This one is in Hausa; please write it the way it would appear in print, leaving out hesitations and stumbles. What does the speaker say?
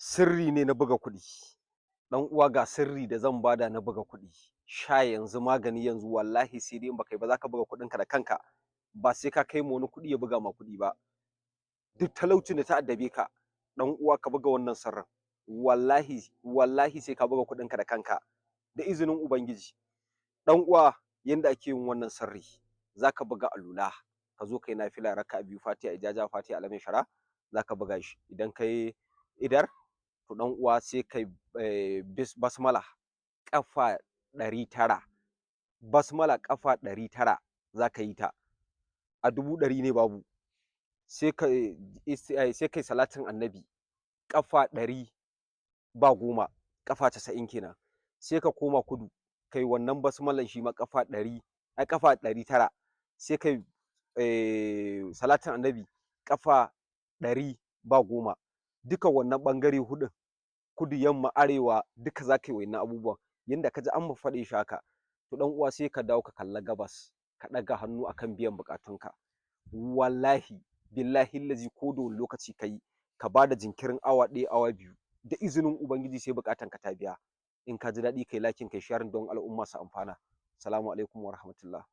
sirri ne na buga kuɗi. Dan uwa ga sirri da zan bada na buga kuɗi. Sha yanzu magani yanzu wallahi sai dai in baka yi ba za ka buga kuɗinka da kanka. Ba sai ka kai ma wani kuɗi ya buga ma kuɗi ba. Duk talaucin da ta addabe ka, dan uwa ka buga wannan sirrin. Wallahi sai ka buga kuɗinka da kanka. Da izinin Ubangiji. Dan uwa yanda ake yin wannan sirri, za ka buga alula, ka zo kai nafila raka'a biyu Fatiha ijaja Fatiha alamin shara, za ka buga shi. Idan kai idar, to dan uwa sai kai basmala kafa 900. Basmala kafa 900 za ka yi ta. A 100 ne babu. Sai kai salatin annabi kafa 100 ba goma, kafa 90 kenan. Sai ka koma kudu kai wannan basmalan shi ma kafa 100 ai kafa 900. Sai kai salatin annabi kafa 100 ba goma. Duka wannan bangare hudun, kudu yamma arewa duka za ka yi wannan abubuwan. Yanda ka ji an faɗe shi haka, to dan uwa sai ka dawo ka kalla gabas, ka ɗaga hannu akan biyan bukatunka. Wallahi billahi lazi ko da wani lokaci kai, ka bada jinkirin awa 1 awa 2, da izinin Ubangiji sai bukatanka ta biya. In ka ji daɗi kai lakin kai sharing don al'umma su amfana. Assalamu alaikum wa rahmatullah.